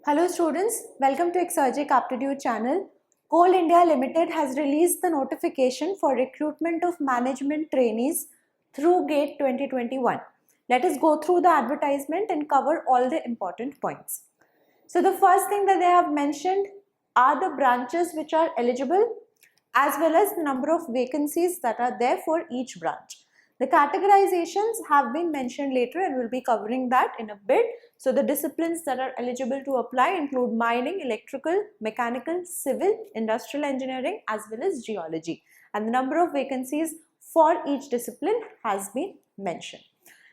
Hello students, welcome to Exergic Aptitude channel. Coal India Limited has released the notification for recruitment of management trainees through GATE 2021. Let us go through the advertisement and cover all the important points. So the first thing that they have mentioned are the branches which are eligible as well as the number of vacancies that are there for each branch. The categorizations have been mentioned later and we'll be covering that in a bit. So the disciplines that are eligible to apply include mining, electrical, mechanical, civil, industrial engineering as well as geology. And the number of vacancies for each discipline has been mentioned.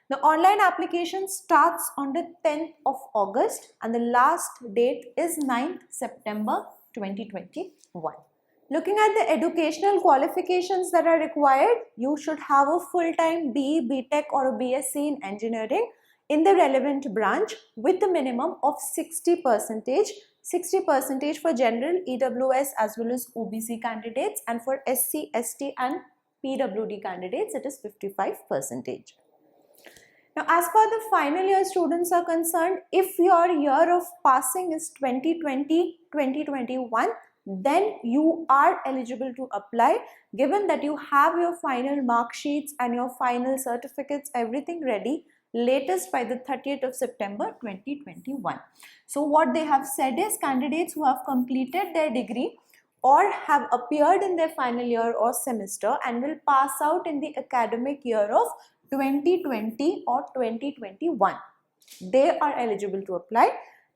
The online application starts on the 10th of August and the last date is 9th September 2021. Looking at the educational qualifications that are required, you should have a full-time BE, BTech or a BSc in engineering in the relevant branch with a minimum of 60%. 60% for general, EWS as well as OBC candidates, and for SC, ST and PWD candidates it is 55%. Now as far the final year students are concerned, if your year of passing is 2020-2021, then you are eligible to apply, given that you have your final mark sheets and your final certificates, everything ready latest by the 30th of September 2021. So what they have said is candidates who have completed their degree or have appeared in their final year or semester and will pass out in the academic year of 2020 or 2021, they are eligible to apply,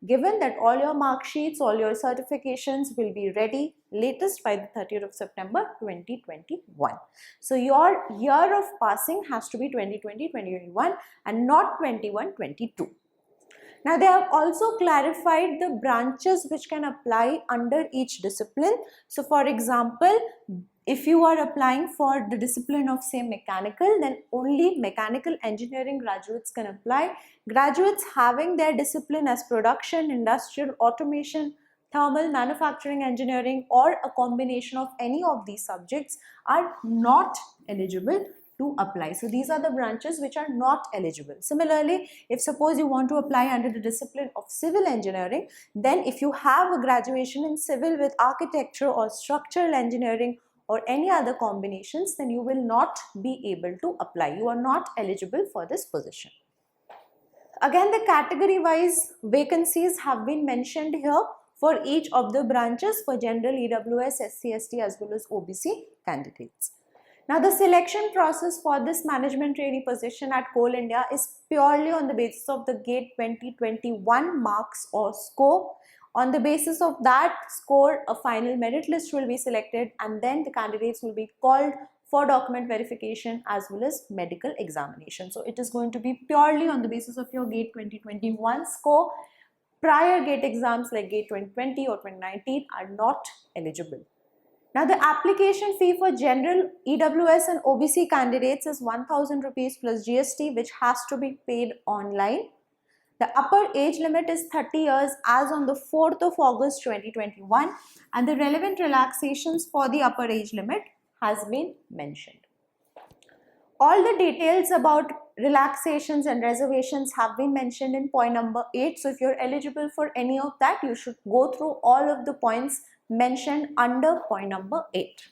given that all your mark sheets, all your certifications will be ready latest by the 30th of September 2021. So your year of passing has to be 2020-2021 and not 21-22. Now they have also clarified the branches which can apply under each discipline. So for example, if you are applying for the discipline of say mechanical, then only mechanical engineering graduates can apply. Graduates having their discipline as production, industrial, automation, thermal, manufacturing engineering or a combination of any of these subjects are not eligible to apply. So these are the branches which are not eligible. Similarly, if suppose you want to apply under the discipline of civil engineering, then if you have a graduation in civil with architecture or structural engineering or any other combinations, then you will not be able to apply. You are not eligible for this position. Again, the category wise vacancies have been mentioned here for each of the branches for general, EWS, SC, ST as well as OBC candidates. Now the selection process for this management trainee position at Coal India is purely on the basis of the GATE 2021 marks or score. On the basis of that score, a final merit list will be selected and then the candidates will be called for document verification as well as medical examination. So it is going to be purely on the basis of your GATE 2021 score. Prior GATE exams like GATE 2020 or 2019 are not eligible. Now the application fee for general, EWS and OBC candidates is 1000 rupees plus GST, which has to be paid online. The upper age limit is 30 years as on the 4th of August 2021 and the relevant relaxations for the upper age limit has been mentioned. All the details about relaxations and reservations have been mentioned in point number 8. So if you're eligible for any of that, you should go through all of the points mentioned under point number 8.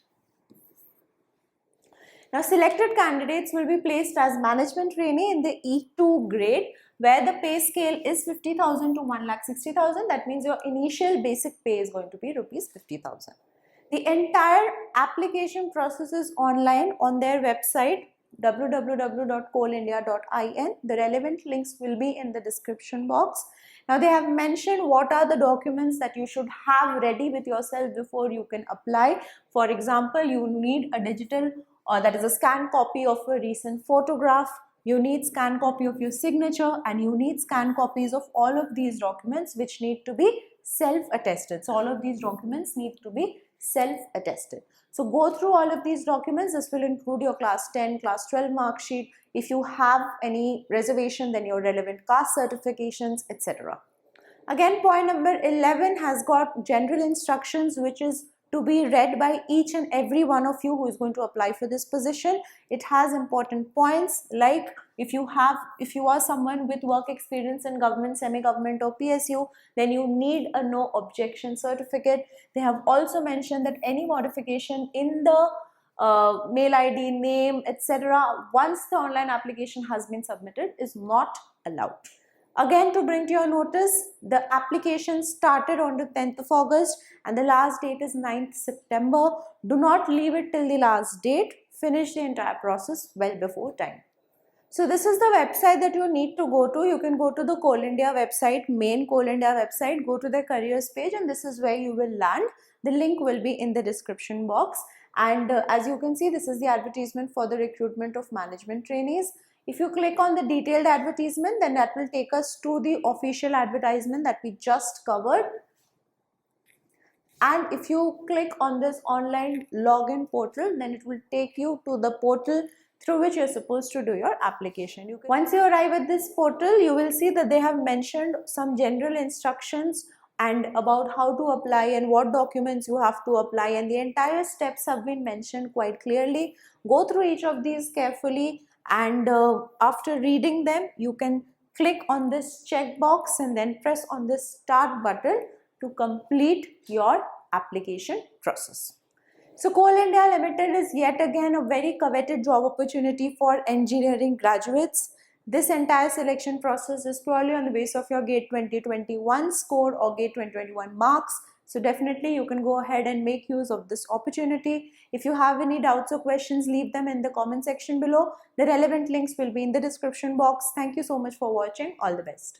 Now selected candidates will be placed as management trainee in the E2 grade, where the pay scale is 50,000 to 1,60,000. That means your initial basic pay is going to be rupees 50,000. The entire application process is online on their website www.coalindia.in. The relevant links will be in the description box. Now they have mentioned what are the documents that you should have ready with yourself before you can apply. For example, you need a digital that is a scanned copy of a recent photograph. You need scanned copy of your signature and you need scanned copies of all of these documents which need to be self-attested. So all of these documents need to be self-attested. So go through all of these documents. This will include your class 10, class 12 mark sheet. If you have any reservation, then your relevant caste certifications, etc. Again, point number 11 has got general instructions, which is to be read by each and every one of you who is going to apply for this position. It has important points like if you are someone with work experience in government, semi-government or PSU, then you need a no objection certificate. They have also mentioned that any modification in the mail ID, name, etc. once the online application has been submitted is not allowed. Again, to bring to your notice, the application started on the 10th of August and the last date is 9th September. Do not leave it till the last date. Finish the entire process well before time. So this is the website that you need to go to. You can go to the Coal India website, main Coal India website, go to the careers page, and this is where you will land. The link will be in the description box. And as you can see, this is the advertisement for the recruitment of management trainees. If you click on the detailed advertisement, then that will take us to the official advertisement that we just covered. And if you click on this online login portal, then it will take you to the portal through which you're supposed to do your application. Once you arrive at this portal, you will see that they have mentioned some general instructions and about how to apply and what documents you have to apply, and the entire steps have been mentioned quite clearly. Go through each of these carefully, and after reading them, you can click on this checkbox and then press on this start button to complete your application process. So Coal India Limited is yet again a very coveted job opportunity for engineering graduates. This entire selection process is purely on the basis of your GATE 2021 score or GATE 2021 marks. So definitely you can go ahead and make use of this opportunity. If you have any doubts or questions, leave them in the comment section below. The relevant links will be in the description box. Thank you so much for watching. All the best.